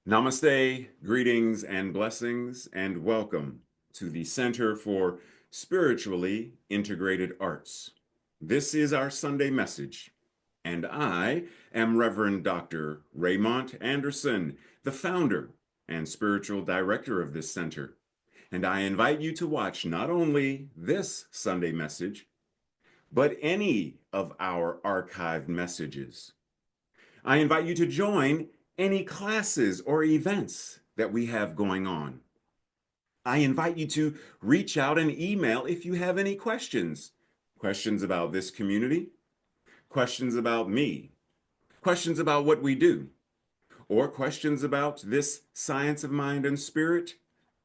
Namaste, greetings and blessings, and welcome to the Center for Spiritually Integrated Arts. This is our Sunday message, and I am Reverend Dr. Raymont Anderson, the founder and spiritual director of this center. And I invite you to watch not only this Sunday message, but any of our archived messages. I invite you to join any classes or events that we have going on. I invite you to reach out and email if you have any questions. Questions about this community, questions about me, questions about what we do, or questions about this science of mind and spirit,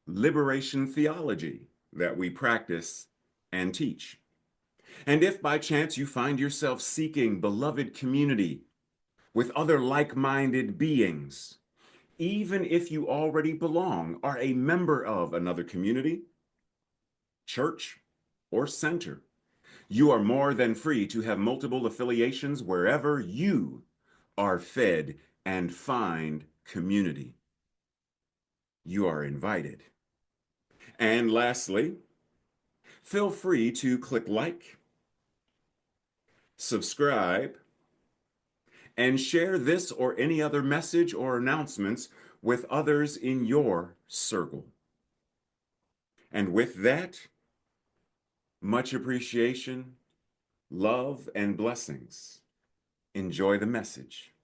liberation theology that we practice and teach. And if by chance you find yourself seeking beloved community with other like-minded beings, even if you already belong, are a member of another community, church, or center, you are more than free to have multiple affiliations wherever you are fed and find community. You are invited. And lastly, feel free to click like, subscribe, and share this or any other message or announcements with others in your circle. And with that, much appreciation, love, and blessings. Enjoy the message.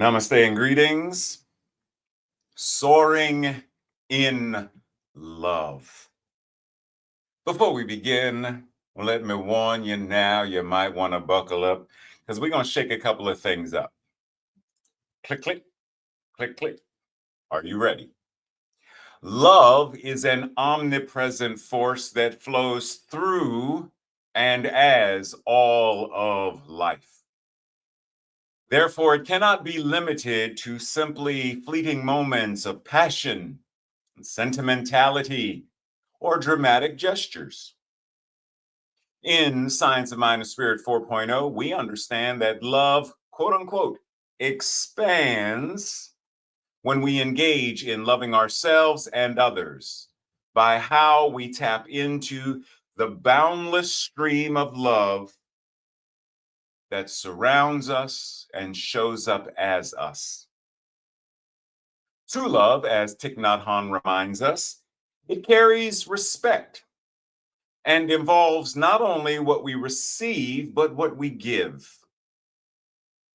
Namaste and greetings. Soaring in love. Before we begin, let me warn you now, you might want to buckle up because we're going to shake a couple of things up. Click, click, click, click. Are you ready? Love is an omnipresent force that flows through and as all of life. Therefore, it cannot be limited to simply fleeting moments of passion, sentimentality, or dramatic gestures. In Science of Mind and Spirit 4.0, we understand that love, quote unquote, expands when we engage in loving ourselves and others by how we tap into the boundless stream of love that surrounds us and shows up as us. True love, as Thich Nhat Hanh reminds us, it carries respect and involves not only what we receive, but what we give.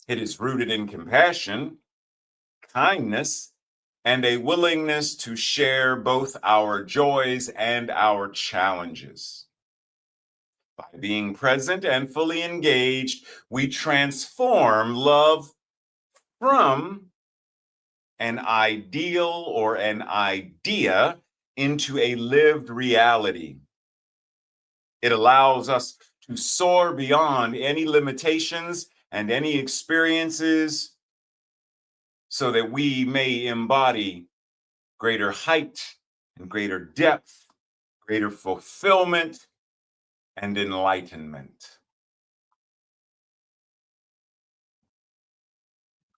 It is rooted in compassion, kindness, and a willingness to share both our joys and our challenges. By being present and fully engaged, we transform love from an ideal or an idea into a lived reality. It allows us to soar beyond any limitations and any experiences so that we may embody greater height and greater depth, greater fulfillment and enlightenment.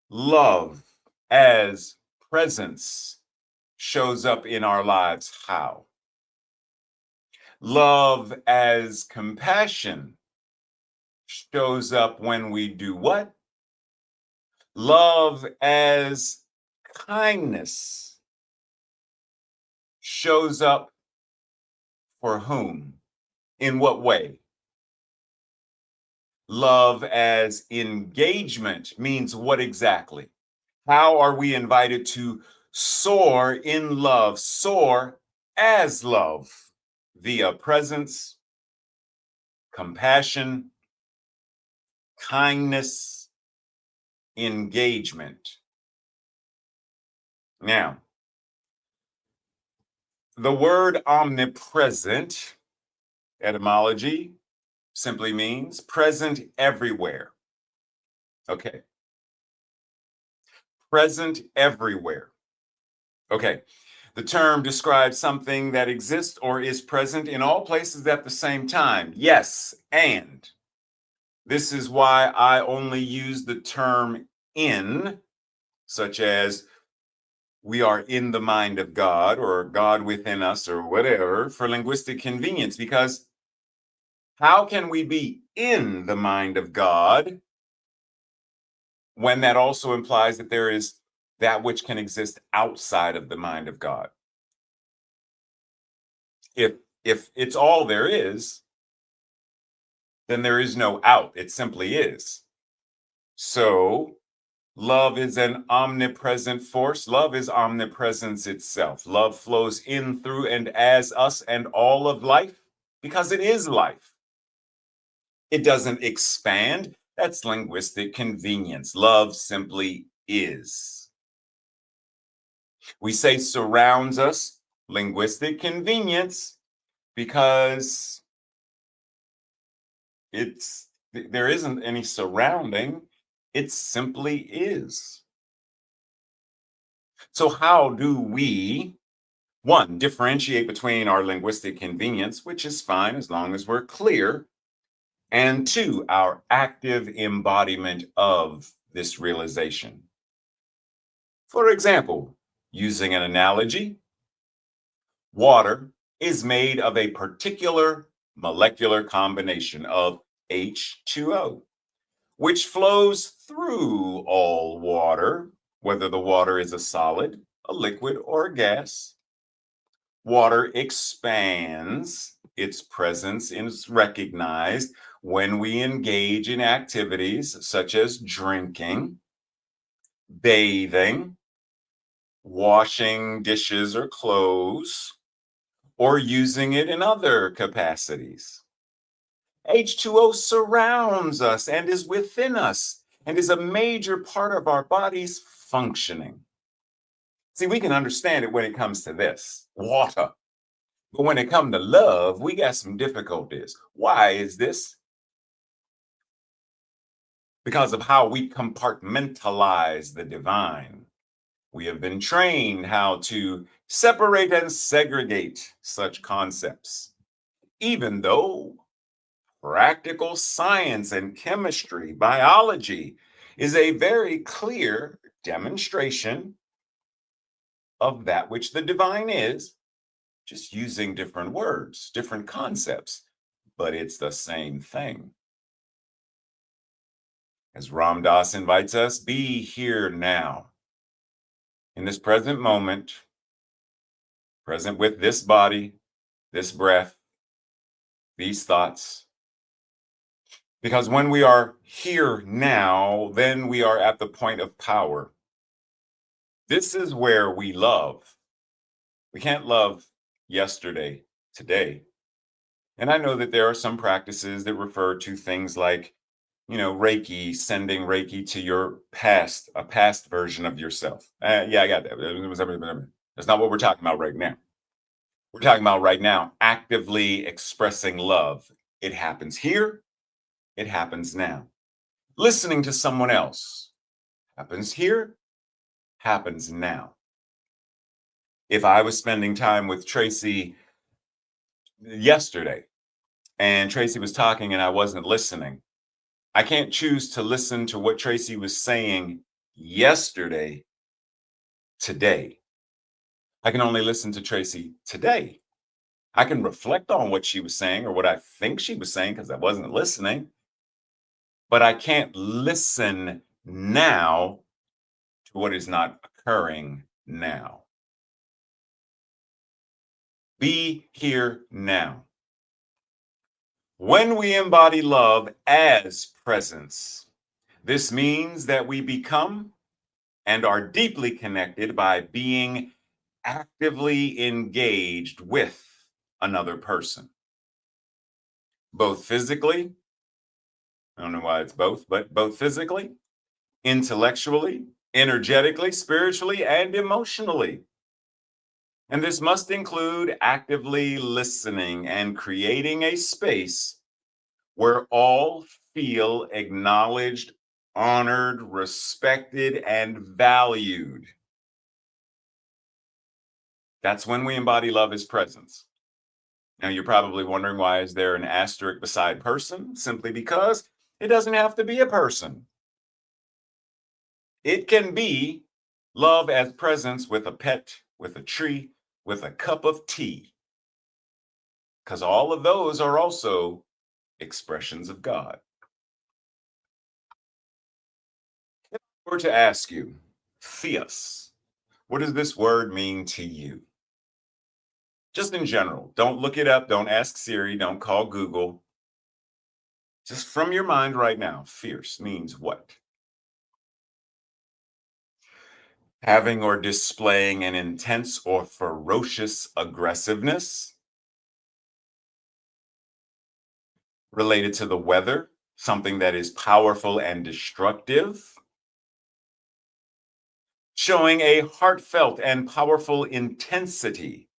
Love as presence shows up in our lives. How? Love as compassion shows up when we do what? Love as kindness shows up for whom? In what way? Love as engagement means what exactly? How are we invited to soar in love, soar as love via presence, compassion, kindness, engagement? Now, the word omnipresent, etymology, simply means present everywhere. Okay. Present everywhere. Okay. The term describes something that exists or is present in all places at the same time. Yes, and this is why I only use the term in, such as we are in the mind of God or God within us or whatever, for linguistic convenience, because how can we be in the mind of God when that also implies that there is that which can exist outside of the mind of God? If it's all there is, then there is no out. It simply is. So love is an omnipresent force. Love is omnipresence itself. Love flows in, through, and as us and all of life because it is life. It doesn't expand. That's linguistic convenience. Love simply is. We say surrounds us, linguistic convenience, because there isn't any surrounding. It simply is. So how do we, one, differentiate between our linguistic convenience, which is fine as long as we're clear, and two, our active embodiment of this realization? For example, using an analogy, water is made of a particular molecular combination of H2O, which flows through all water, whether the water is a solid, a liquid, or a gas. Water expands, its presence is recognized when we engage in activities such as drinking. bathing, washing dishes or clothes, or using it in other capacities. H2O surrounds us and is within us and is a major part of our body's functioning. See, we can understand it when it comes to this water. But when it comes to love, we got some difficulties. Why is this? Because of how we compartmentalize the divine. We have been trained how to separate and segregate such concepts, even though practical science and chemistry, biology is a very clear demonstration of that which the divine is, just using different words, different concepts, but it's the same thing. As Ram Dass invites us, be here now, in this present moment, present with this body, this breath, these thoughts. Because when we are here now, then we are at the point of power. This is where we love. We can't love yesterday, today. And I know that there are some practices that refer to things like, Reiki, sending Reiki to your past, a past version of yourself. Yeah, I got that. That's not what we're talking about right now. We're talking about right now actively expressing love. It happens here, it happens now. Listening to someone else happens here, happens now. If I was spending time with Tracy yesterday and Tracy was talking and I wasn't listening, I can't choose to listen to what Tracy was saying yesterday, today. I can only listen to Tracy today. I can reflect on what she was saying or what I think she was saying because I wasn't listening, but I can't listen now to what is not occurring now. Be here now. When we embody love as presence, this means that we become and are deeply connected by being actively engaged with another person, both physically, I don't know why it's both, but both physically, intellectually, energetically, spiritually, and emotionally. And this must include actively listening and creating a space where all feel acknowledged, honored, respected, and valued. That's when we embody love as presence. Now, you're probably wondering, why is there an asterisk beside person? Simply because it doesn't have to be a person. It can be love as presence with a pet, with a tree, with a cup of tea, because all of those are also expressions of God. If I were to ask you, theos, what does this word mean to you? Just in general, don't look it up, don't ask Siri, don't call Google. Just from your mind right now, fierce means what? Having or displaying an intense or ferocious aggressiveness related to the weather, something that is powerful and destructive, showing a heartfelt and powerful intensity,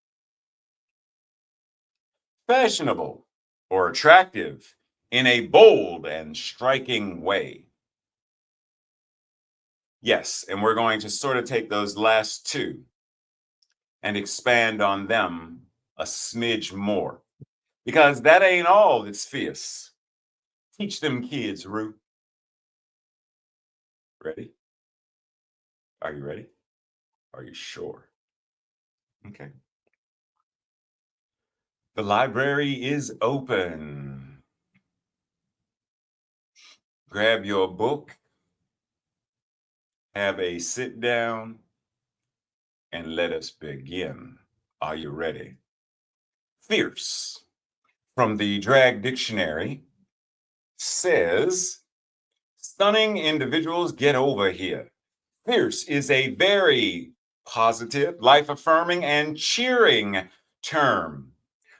fashionable or attractive in a bold and striking way. Yes, and we're going to sort of take those last two and expand on them a smidge more, because that ain't all that's fierce. Teach them kids, Rue. Ready? Are you ready? Are you sure? Okay. The library is open. Grab your book, have a sit down, and let us begin. Are you ready? Fierce, from the Drag Dictionary, says stunning individuals get over here. Fierce is a very positive, life affirming, and cheering term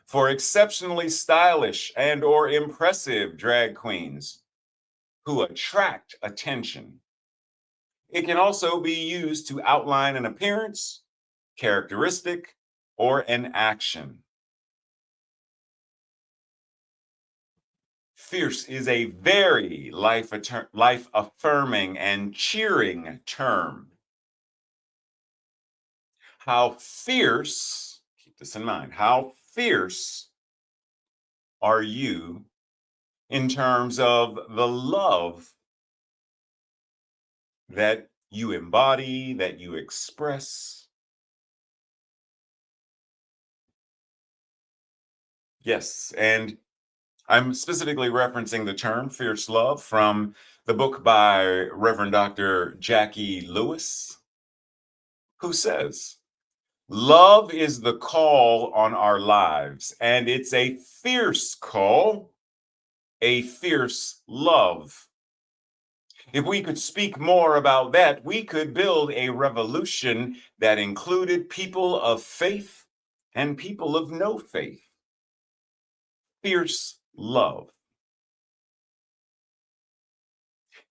for exceptionally stylish and or impressive drag queens who attract attention. It can also be used to outline an appearance, characteristic, or an action. Fierce is a very life affirming and cheering term. How fierce, keep this in mind, how fierce are you in terms of the love that you embody, that you express? Yes, and I'm specifically referencing the term fierce love from the book by Reverend Dr. Jackie Lewis, who says, love is the call on our lives, and it's a fierce call, a fierce love. If we could speak more about that, we could build a revolution that included people of faith and people of no faith. Fierce love.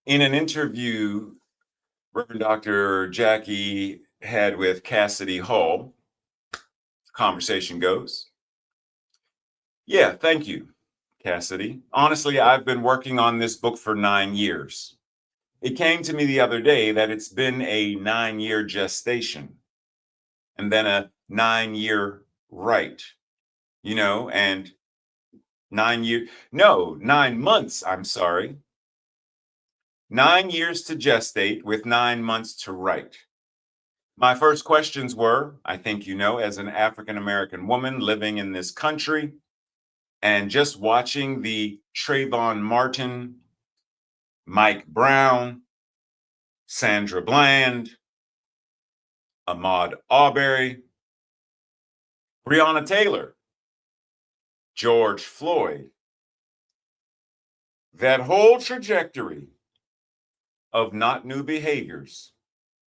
In an interview Reverend Dr. Jackie had with Cassidy Hall, the conversation goes, yeah, thank you, Cassidy. Honestly, I've been working on this book for 9 years. It came to me the other day that it's been a 9-year gestation and then a 9-year write, and 9 months, I'm sorry. 9 years to gestate with 9 months to write. My first questions were, I think as an African American woman living in this country and just watching the Trayvon Martin, Mike Brown, Sandra Bland, Ahmaud Arbery, Breonna Taylor, George Floyd, that whole trajectory of not new behaviors,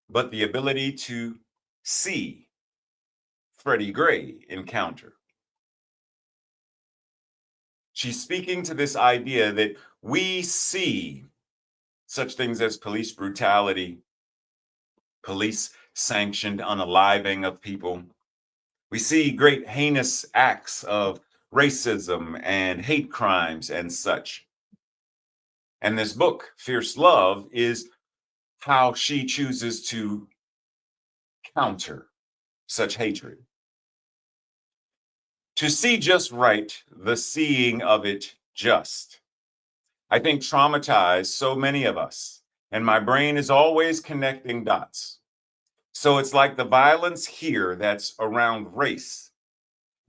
but the ability to see Freddie Gray encounter. She's speaking to this idea that we see such things as police brutality, police sanctioned unaliving of people. We see great heinous acts of racism and hate crimes and such. And this book, Fierce Love, is how she chooses to counter such hatred. To see just right, the seeing of it just. I think traumatized so many of us, and my brain is always connecting dots. So it's like the violence here that's around race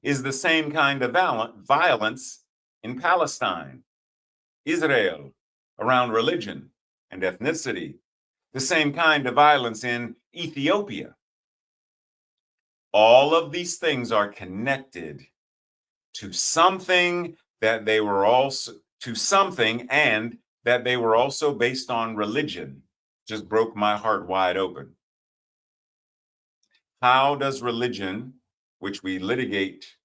is the same kind of violence in Palestine, Israel, around religion and ethnicity, the same kind of violence in Ethiopia. All of these things are connected to something that they were also to something and that they were also based on religion. Just broke my heart wide open. How does religion, which we litigate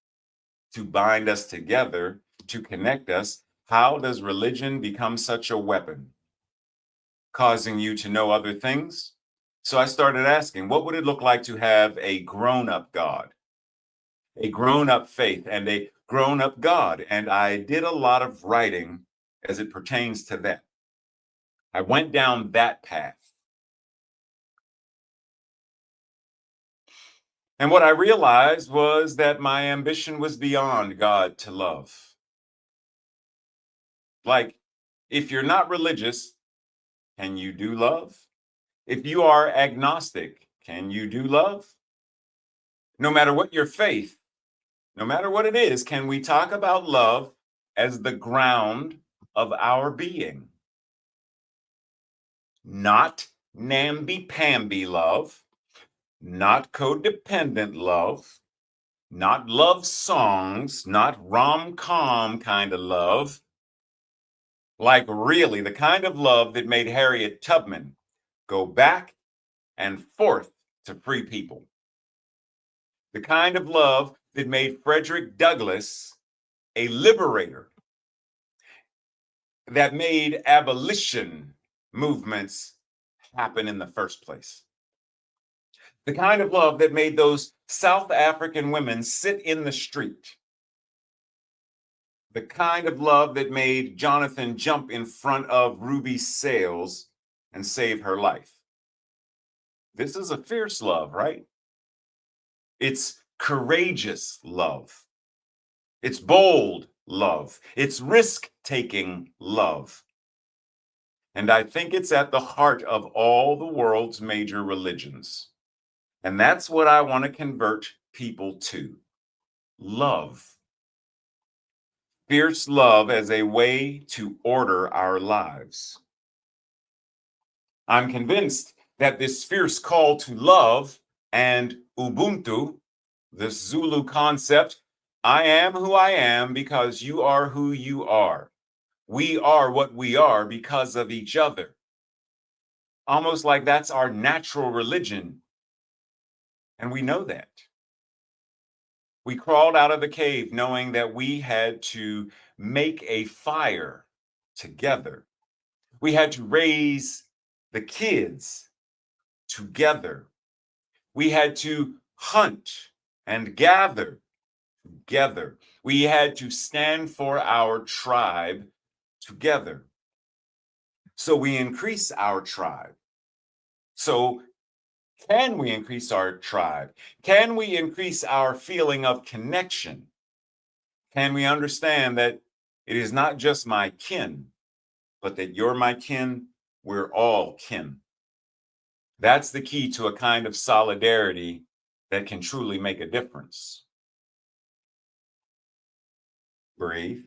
to bind us together, to connect us, how does religion become such a weapon, causing you to know other things? So I started asking, what would it look like to have a grown-up God, a grown-up faith, and a grown-up God? And I did a lot of writing as it pertains to that. I went down that path. And what I realized was that my ambition was beyond God to love. Like, if you're not religious, can you do love? If you are agnostic, can you do love? No matter what your faith, no matter what it is, can we talk about love as the ground of our being? Not namby-pamby love, not codependent love, not love songs, not rom-com kind of love. Like really the kind of love that made Harriet Tubman go back and fourth, to free people. The kind of love that made Frederick Douglass a liberator, that made abolition movements happen in the first place. The kind of love that made those South African women sit in the street. The kind of love that made Jonathan jump in front of Ruby's sails and save her life. This is a fierce love, right? It's courageous love. It's bold love. It's risk-taking love. And I think it's at the heart of all the world's major religions. And that's what I want to convert people to: love. Fierce love as a way to order our lives. I'm convinced that this fierce call to love and Ubuntu, this Zulu concept, I am who I am because you are who you are. We are what we are because of each other. Almost like that's our natural religion. And we know that. We crawled out of the cave knowing that we had to make a fire together. We had to raise the kids together. We had to hunt and gather together. We had to stand for our tribe together. So we increase our tribe. So can we increase our tribe? Can we increase our feeling of connection? Can we understand that it is not just my kin, but that you're my kin, we're all kin? That's the key to a kind of solidarity that can truly make a difference. Breathe.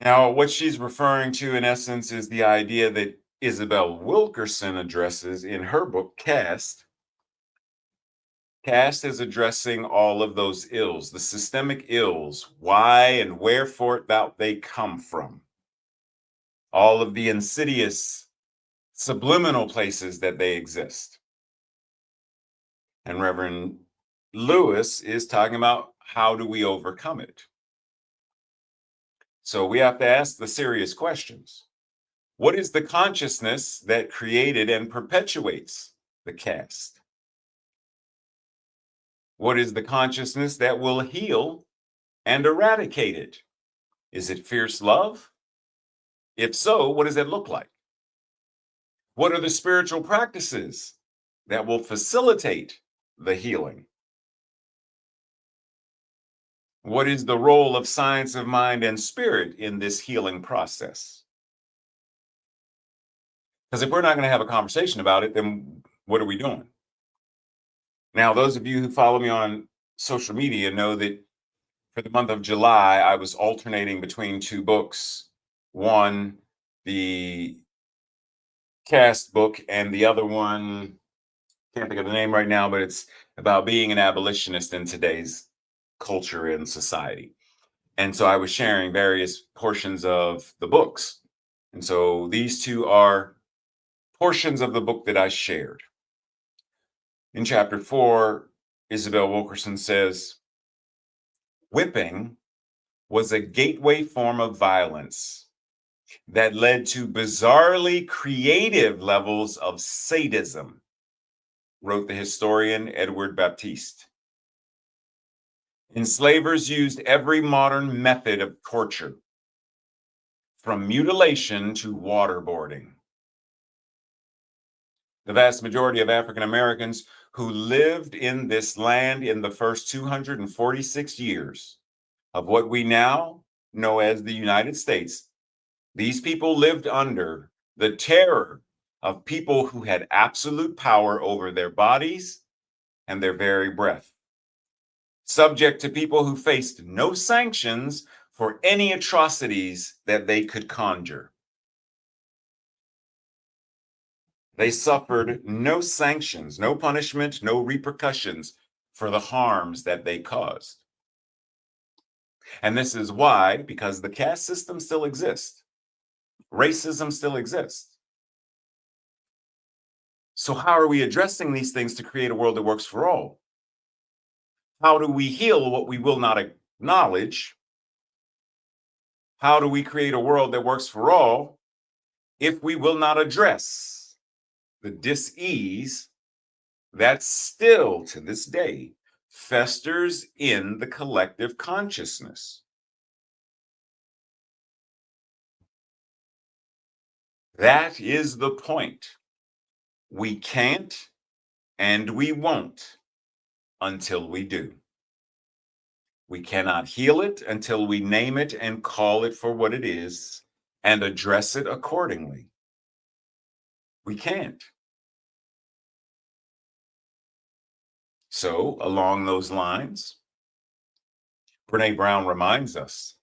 Now, what she's referring to, in essence, is the idea that Isabel Wilkerson addresses in her book, Caste. Caste is addressing all of those ills, the systemic ills, why and wherefore thou they come from, all of the insidious subliminal places that they exist. And Reverend Lewis is talking about how do we overcome it. So we have to ask the serious questions. What is the consciousness that created and perpetuates the caste? What is the consciousness that will heal and eradicate it? Is it fierce love? If so, what does it look like? What are the spiritual practices that will facilitate the healing? What is the role of science of mind and spirit in this healing process? Because if we're not going to have a conversation about it, then what are we doing? Now, those of you who follow me on social media know that for the month of July, I was alternating between two books. One, the Caste book, and the other one, can't think of the name right now, but it's about being an abolitionist in today's culture and society. And so I was sharing various portions of the books. And so these two are portions of the book that I shared. In chapter 4, Isabel Wilkerson says, whipping was a gateway form of violence that led to bizarrely creative levels of sadism, wrote the historian Edward Baptiste. Enslavers used every modern method of torture, from mutilation to waterboarding. The vast majority of African Americans who lived in this land in the first 246 years of what we now know as the United States, these people lived under the terror of people who had absolute power over their bodies and their very breath, subject to people who faced no sanctions for any atrocities that they could conjure. They suffered no sanctions, no punishment, no repercussions for the harms that they caused. And this is why, because the caste system still exists, Racism still exists. So, how are we addressing these things to create a world that works for all? How do we heal what we will not acknowledge? How do we create a world that works for all if we will not address the dis-ease that still to this day festers in the collective consciousness? That is the point. We can't and we won't until we do. We cannot heal it until we name it and call it for what it is and address it accordingly. We can't. So, along those lines, Brene Brown reminds us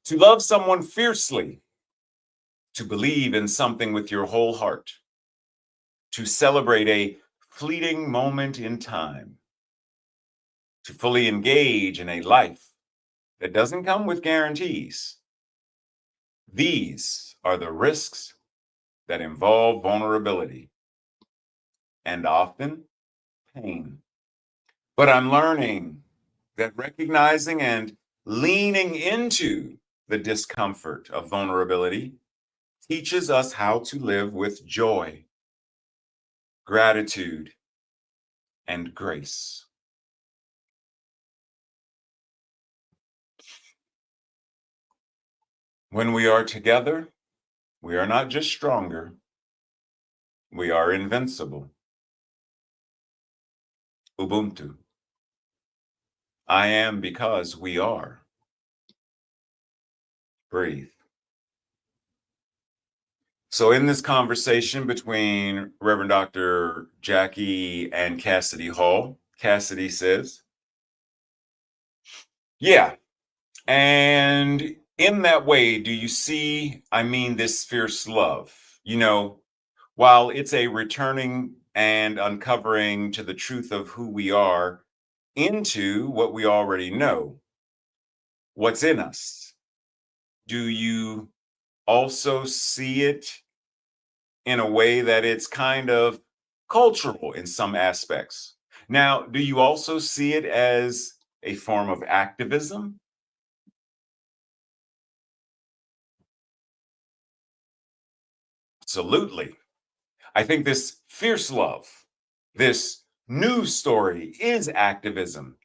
to love someone fiercely, to believe in something with your whole heart, to celebrate a fleeting moment in time, to fully engage in a life that doesn't come with guarantees. These are the risks that involve vulnerability and often pain. But I'm learning that recognizing and leaning into the discomfort of vulnerability teaches us how to live with joy, gratitude, and grace. When we are together, we are not just stronger, we are invincible. Ubuntu. I am because we are. Breathe. So, in this conversation between Reverend Dr. Jackie and Cassidy Hall, Cassidy says, yeah, and in that way, do you see, I mean, this fierce love? You know, while it's a returning and uncovering to the truth of who we are into what we already know, what's in us, do you also see it in a way that it's kind of cultural in some aspects? Now, do you also see it as a form of activism? Absolutely. I think this fierce love, this news story is activism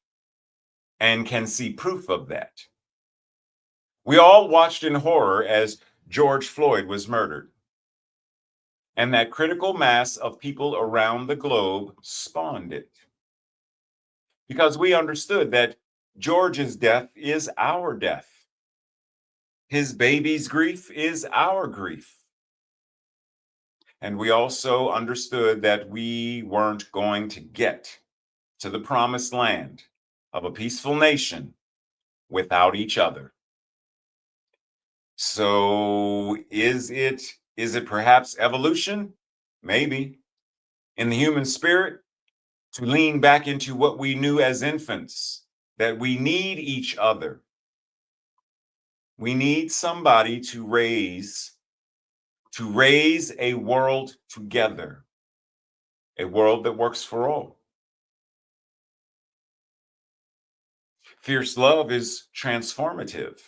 and can see proof of that. We all watched in horror as George Floyd was murdered, and that critical mass of people around the globe spawned it because we understood that George's death is our death. His baby's grief is our grief. And we also understood that we weren't going to get to the promised land of a peaceful nation without each other. So is it perhaps evolution? Maybe. In the human spirit, to lean back into what we knew as infants, that we need each other. We need somebody to raise a world together, a world that works for all. Fierce love is transformative.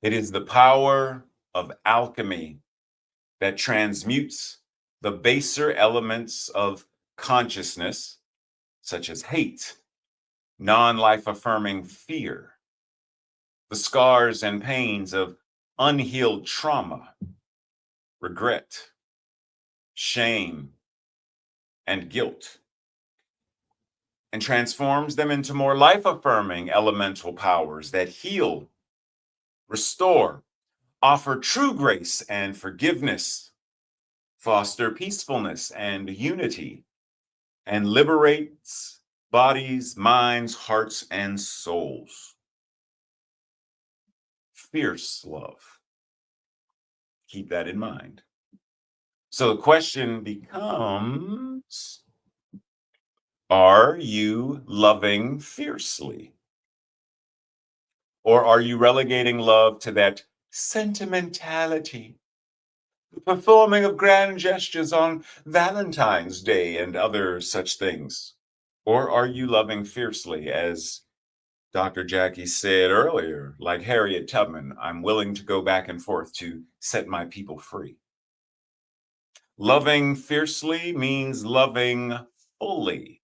It is the power of alchemy that transmutes the baser elements of consciousness, such as hate, non life affirming fear, the scars and pains of unhealed trauma, regret, shame, and guilt, and transforms them into more life affirming elemental powers that heal, restore, offer true grace and forgiveness, foster peacefulness and unity, and liberates bodies, minds, hearts, and souls. Fierce love. Keep that in mind. So the question becomes, are you loving fiercely? Or are you relegating love to that sentimentality, the performing of grand gestures on Valentine's Day and other such things? Or are you loving fiercely, as Dr. Jackie said earlier, like Harriet Tubman, I'm willing to go back and forth to set my people free? Loving fiercely means loving fully.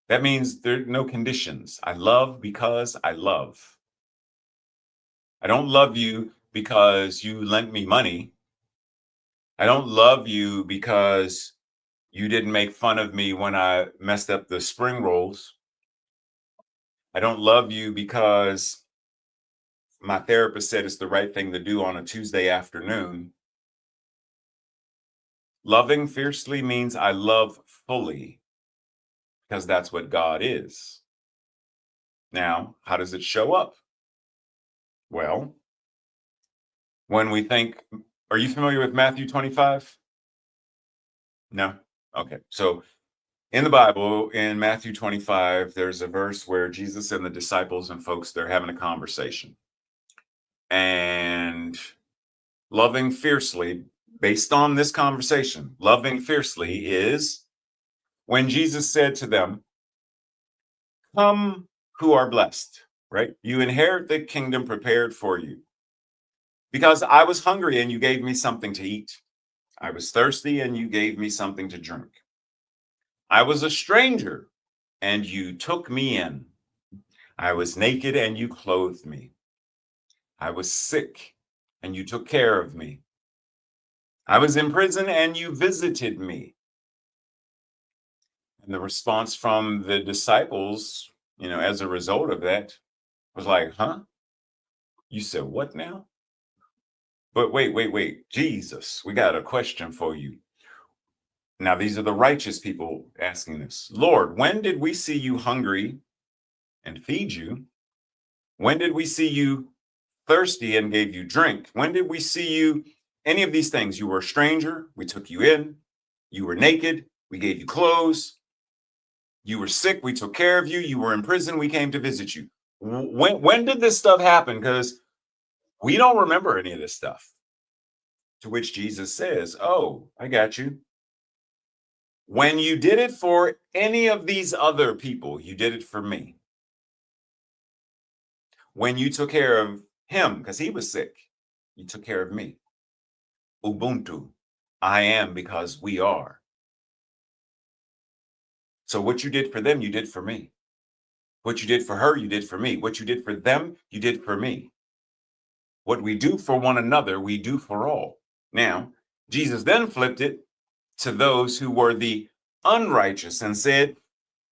That means there are no conditions. I love because I love. I don't love you because you lent me money. I don't love you because you didn't make fun of me when I messed up the spring rolls. I don't love you because my therapist said it's the right thing to do on a Tuesday afternoon. Loving fiercely means I love fully because that's what God is. Now, how does it show up? Well, when we think, are you familiar with Matthew 25? No? Okay. So in the Bible, in Matthew 25, there's a verse where Jesus and the disciples and folks, they're having a conversation. And loving fiercely, based on this conversation, loving fiercely is when Jesus said to them, come who are blessed, right? You inherit the kingdom prepared for you. Because I was hungry and you gave me something to eat. I was thirsty and you gave me something to drink. I was a stranger and you took me in. I was naked and you clothed me. I was sick and you took care of me. I was in prison and you visited me. And the response from the disciples, as a result of that was like, huh? You said what now? But wait. Jesus, we got a question for you. Now, these are the righteous people asking this. Lord, when did we see you hungry and feed you? When did we see you thirsty and gave you drink? When did we see you any of these things? You were a stranger, we took you in. You were naked, we gave you clothes. You were sick, we took care of you. You were in prison, we came to visit you. When did this stuff happen? Because we don't remember any of this stuff. To which Jesus says, oh, I got you. When you did it for any of these other people, you did it for me. When you took care of him, because he was sick, you took care of me. Ubuntu, I am because we are. So what you did for them, you did for me. What you did for her, you did for me. What you did for them, you did for me. What we do for one another, we do for all. Now, Jesus then flipped it to those who were the unrighteous and said,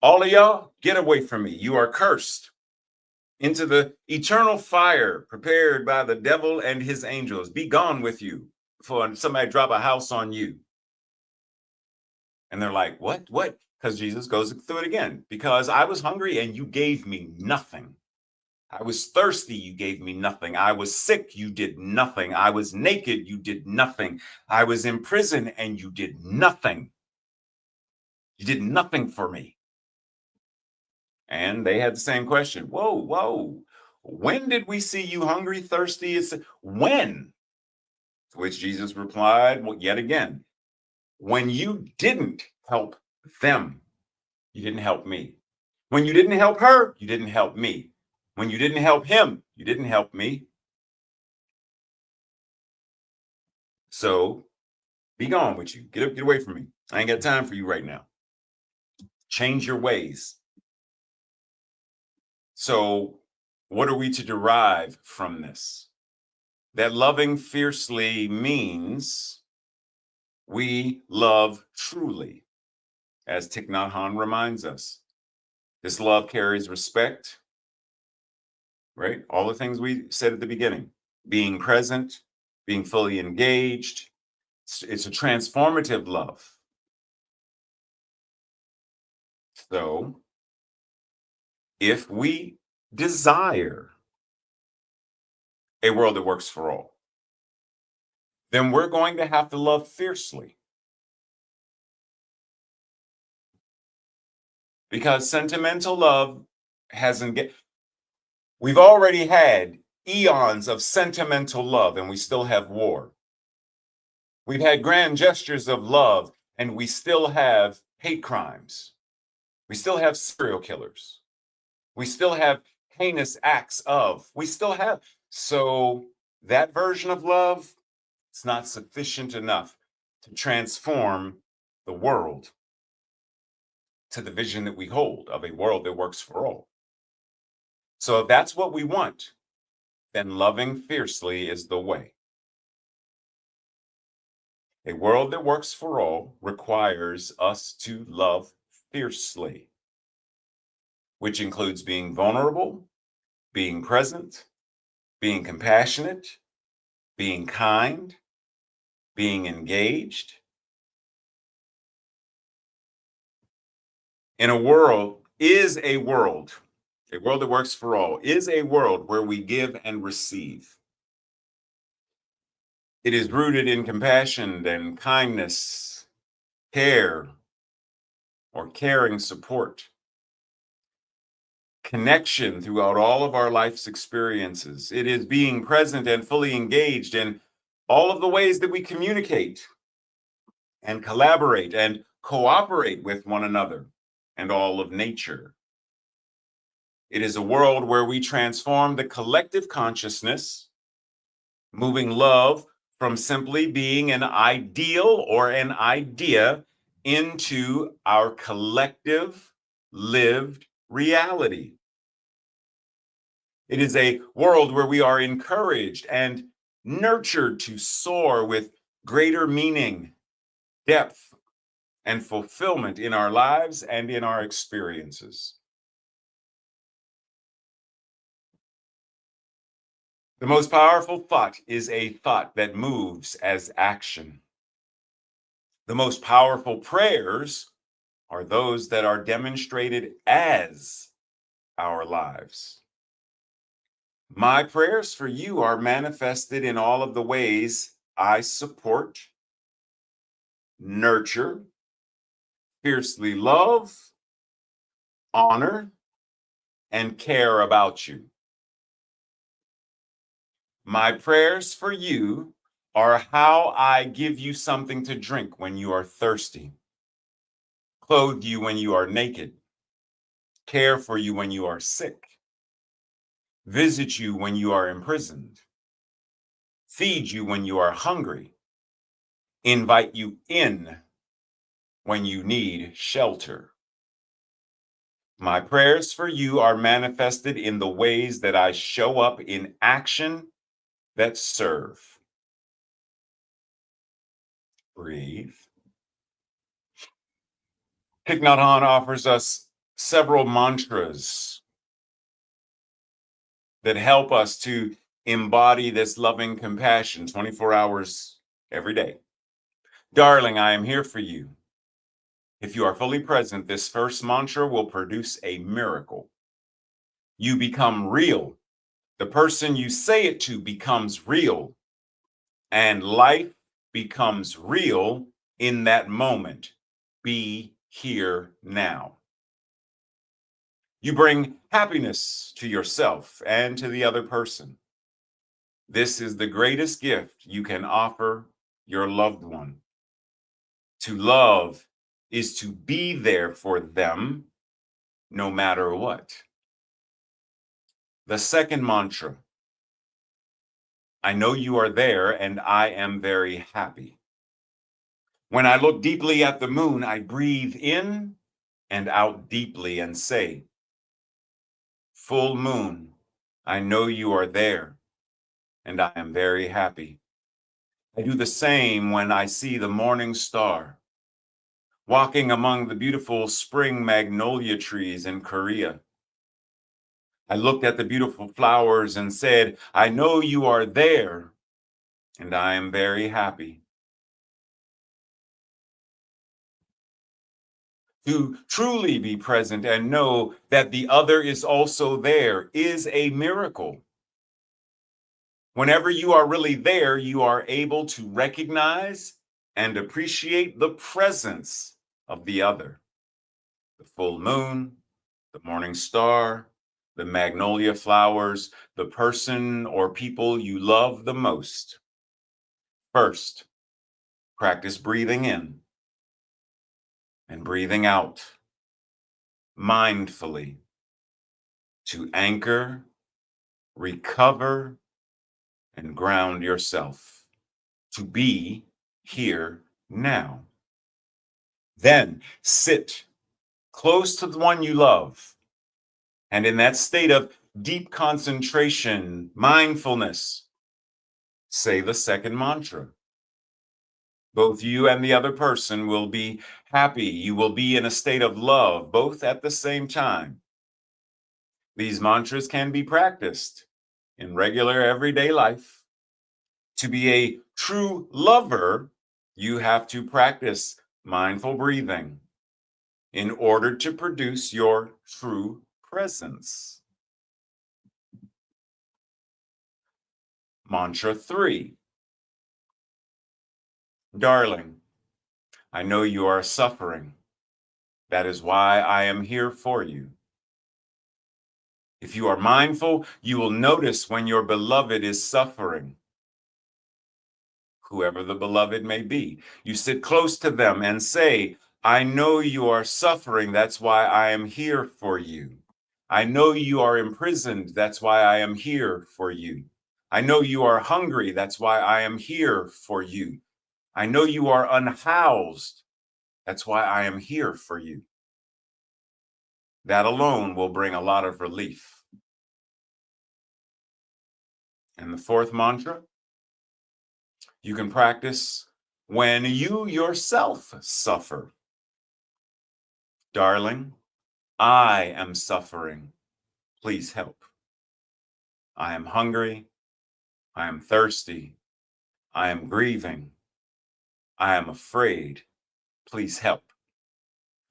all of y'all, get away from me. You are cursed into the eternal fire prepared by the devil and his angels. Be gone with you before somebody drop a house on you. And they're like, what? Because Jesus goes through it again. Because I was hungry and you gave me nothing. I was thirsty, you gave me nothing. I was sick, you did nothing. I was naked, you did nothing. I was in prison and you did nothing. You did nothing for me. And they had the same question. Whoa. When did we see you hungry, thirsty? When? To which Jesus replied, well, yet again, when you didn't help them, you didn't help me. When you didn't help her, you didn't help me. When you didn't help him, you didn't help me. So be gone with you. Get away from me. I ain't got time for you right now. Change your ways. So what are we to derive from this? That loving fiercely means we love truly, as Thich Nhat Hanh reminds us. This love carries respect, right? All the things we said at the beginning, being present, being fully engaged. It's a transformative love. So if we desire a world that works for all, then we're going to have to love fiercely. Because sentimental love hasn't get we've already had eons of sentimental love, and we still have war. We've had grand gestures of love, and we still have hate crimes. We still have serial killers. We still have heinous acts of. We still have. So that version of love, it's not sufficient enough to transform the world to the vision that we hold of a world that works for all. So if that's what we want, then loving fiercely is the way. A world that works for all requires us to love fiercely, which includes being vulnerable, being present, being compassionate, being kind, being engaged. In a world that works for all, is a world where we give and receive. It is rooted in compassion and kindness, care, or caring support, connection throughout all of our life's experiences. It is being present and fully engaged in all of the ways that we communicate and collaborate and cooperate with one another and all of nature. It is a world where we transform the collective consciousness, moving love from simply being an ideal or an idea into our collective lived reality. It is a world where we are encouraged and nurtured to soar with greater meaning, depth, and fulfillment in our lives and in our experiences. The most powerful thought is a thought that moves as action. The most powerful prayers are those that are demonstrated as our lives. My prayers for you are manifested in all of the ways I support, nurture, fiercely love, honor, and care about you. My prayers for you are how I give you something to drink when you are thirsty, clothe you when you are naked, care for you when you are sick, visit you when you are imprisoned, feed you when you are hungry, invite you in when you need shelter. My prayers for you are manifested in the ways that I show up in action that serve. Breathe. Thich Nhat Hanh offers us several mantras that help us to embody this loving compassion 24 hours every day. Darling, I am here for you. If you are fully present, this first mantra will produce a miracle. You become real. The person you say it to becomes real, and life becomes real in that moment. Be here now. You bring happiness to yourself and to the other person. This is the greatest gift you can offer your loved one. To love is to be there for them no matter what. The second mantra, I know you are there and I am very happy. When I look deeply at the moon, I breathe in and out deeply and say, full moon, I know you are there and I am very happy. I do the same when I see the morning star, walking among the beautiful spring magnolia trees in Korea. I looked at the beautiful flowers and said, I know you are there and I am very happy. To truly be present and know that the other is also there is a miracle. Whenever you are really there, you are able to recognize and appreciate the presence of the other. The full moon, the morning star, the magnolia flowers, the person or people you love the most. First, practice breathing in and breathing out mindfully to anchor, recover, and ground yourself to be here now. Then sit close to the one you love. And in that state of deep concentration, mindfulness, say the second mantra. Both you and the other person will be happy. You will be in a state of love, both at the same time. These mantras can be practiced in regular everyday life. To be a true lover, you have to practice mindful breathing in order to produce your true presence. Mantra 3. Darling, I know you are suffering. That is why I am here for you. If you are mindful, you will notice when your beloved is suffering, whoever the beloved may be. You sit close to them and say, I know you are suffering. That's why I am here for you. I know you are imprisoned. That's why I am here for you. I know you are hungry. That's why I am here for you. I know you are unhoused. That's why I am here for you. That alone will bring a lot of relief. And the fourth mantra, you can practice when you yourself suffer. Darling, I am suffering. Please help. I am hungry. I am thirsty. I am grieving. I am afraid. Please help.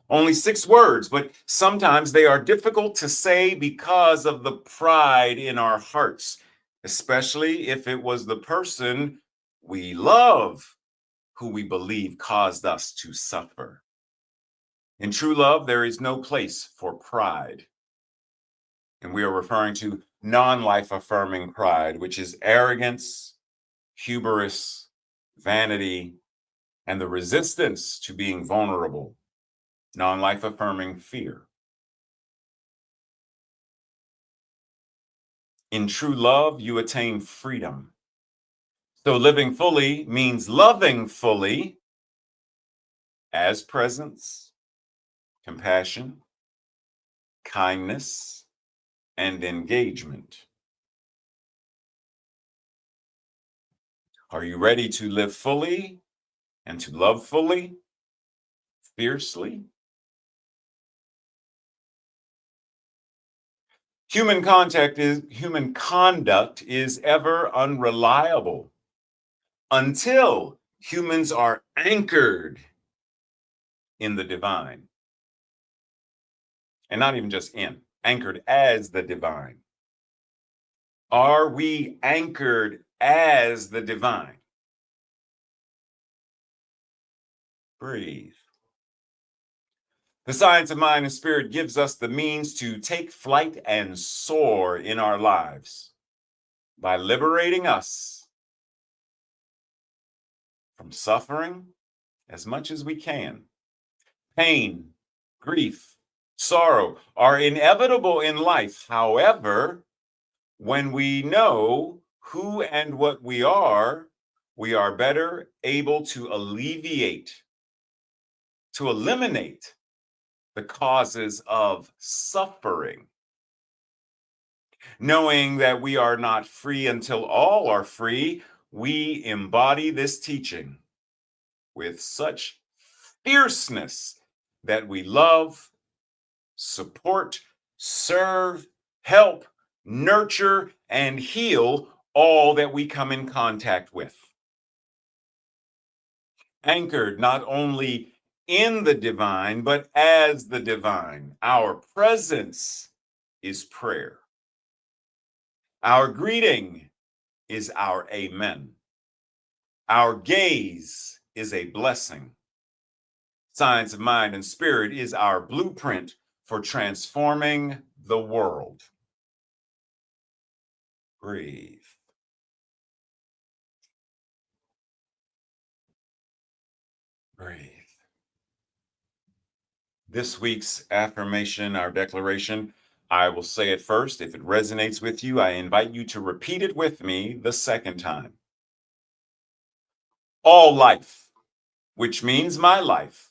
Only 6 words, but sometimes they are difficult to say because of the pride in our hearts, especially if it was the person we love who we believe caused us to suffer. In true love, there is no place for pride. And we are referring to non-life affirming pride, which is arrogance, hubris, vanity, and the resistance to being vulnerable, non-life affirming fear. In true love, you attain freedom. So living fully means loving fully as presence, compassion, kindness, and engagement. Are you ready to live fully and to love fully, fiercely? Human conduct is ever unreliable until humans are anchored in the divine. And not even just in, anchored as the divine. Are we anchored as the divine? Breathe. The science of mind and spirit gives us the means to take flight and soar in our lives by liberating us from suffering as much as we can. Pain, grief, sorrow are inevitable in life. However, when we know who and what we are better able to alleviate, to eliminate the causes of suffering. Knowing that we are not free until all are free, we embody this teaching with such fierceness that we love, support, serve, help, nurture, and heal all that we come in contact with. Anchored not only in the divine, but as the divine. Our presence is prayer. Our greeting is our amen. Our gaze is a blessing. Science of mind and spirit is our blueprint for transforming the world. Breathe. Breathe. This week's affirmation, our declaration, I will say it first. If it resonates with you, I invite you to repeat it with me the second time. All life, which means my life,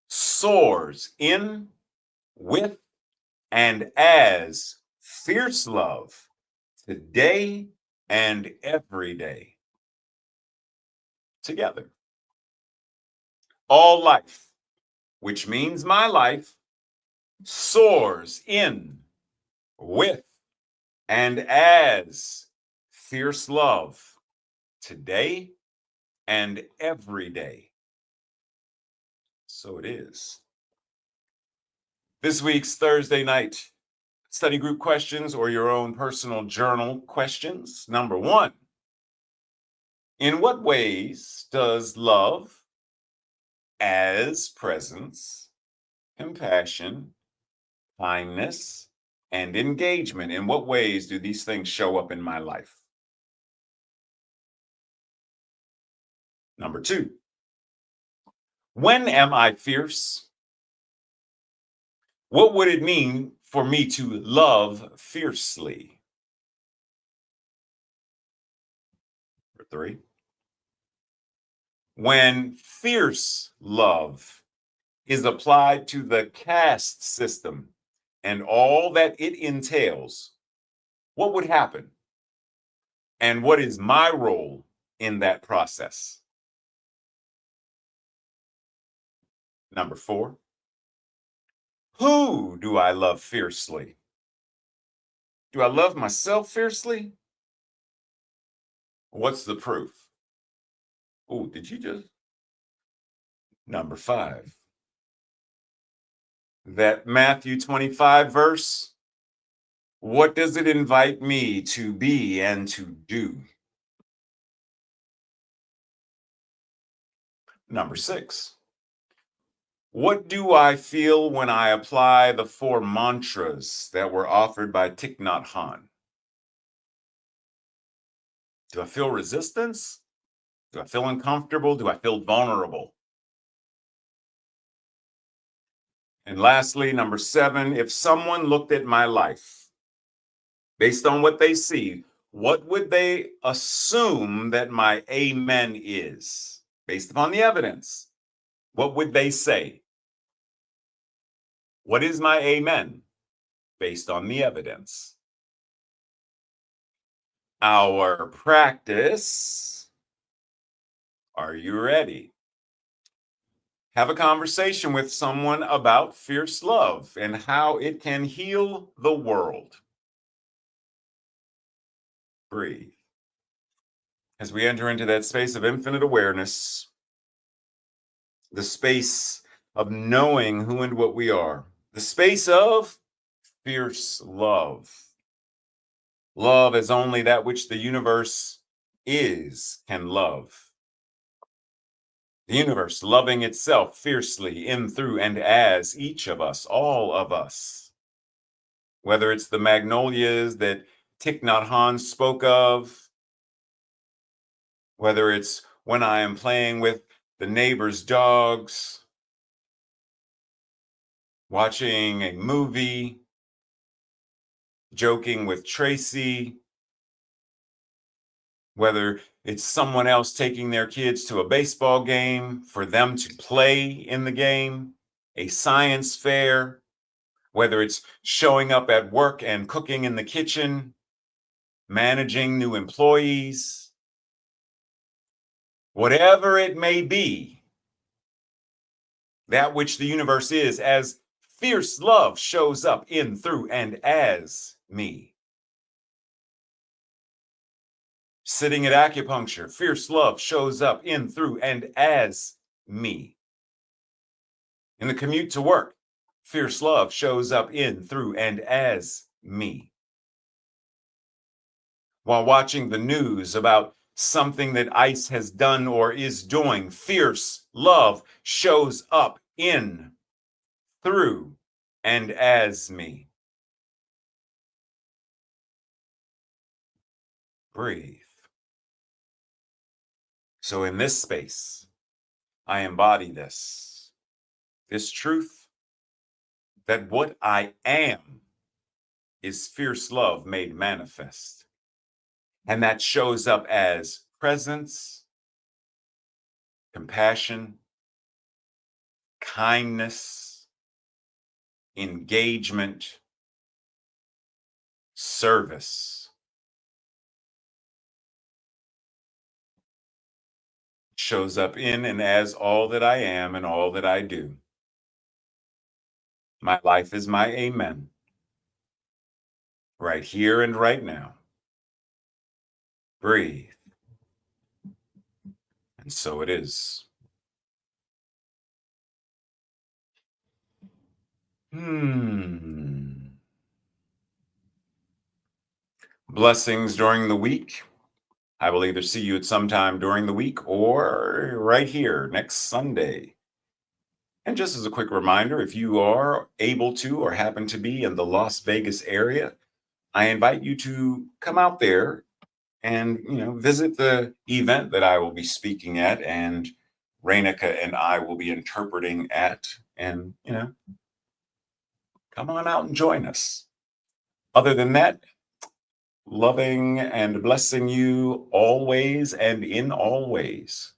soars in, with, and as fierce love today and every day. Together. All life, which means my life, soars in, with, and as fierce love today and every day. So it is. This week's Thursday night study group questions or your own personal journal questions. Number one, in what ways does love as presence, compassion, kindness, and engagement, in what ways do these things show up in my life? Number two, when am I fierce? What would it mean for me to love fiercely? Number three, when fierce love is applied to the caste system and all that it entails, what would happen? And what is my role in that process? Number four, who do I love fiercely? Do I love myself fiercely? What's the proof? Oh, did you just? Number five, that Matthew 25 verse, what does it invite me to be and to do? Number six, what do I feel when I apply the four mantras that were offered by Thich Nhat Hanh? Do I feel resistance? Do I feel uncomfortable? Do I feel vulnerable? And lastly, number seven, if someone looked at my life based on what they see, what would they assume that my amen is based upon the evidence? What would they say? What is my amen based on the evidence? Our practice. Are you ready? Have a conversation with someone about fierce love and how it can heal the world. Breathe. As we enter into that space of infinite awareness, the space of knowing who and what we are, the space of fierce love. Love is only that which the universe is can love. The universe loving itself fiercely in, through, and as each of us, all of us. Whether it's the magnolias that Thich Nhat Hanh spoke of, whether it's when I am playing with the neighbor's dogs, watching a movie, joking with Tracy, whether it's someone else taking their kids to a baseball game for them to play in the game, a science fair, whether it's showing up at work and cooking in the kitchen, managing new employees, whatever it may be, that which the universe is, as fierce love shows up in, through, and as me. Sitting at acupuncture, fierce love shows up in, through, and as me. In the commute to work, fierce love shows up in, through, and as me. While watching the news about something that ICE has done or is doing, fierce love shows up in, through, and as me. breathe. So in this space, I embody this truth that what I am is fierce love made manifest. And that shows up as presence, compassion, kindness, engagement, service. Shows up in and as all that I am and all that I do. My life is my amen, right here and right now. Breathe. And so it is. Blessings during the week. I will either see you at some time during the week or right here next Sunday. And just as a quick reminder, if you are able to or happen to be in the Las Vegas area, I invite you to come out there and visit the event that I will be speaking at and Rainika and I will be interpreting at, and come on out and join us. Other than that, loving and blessing you always and in all ways.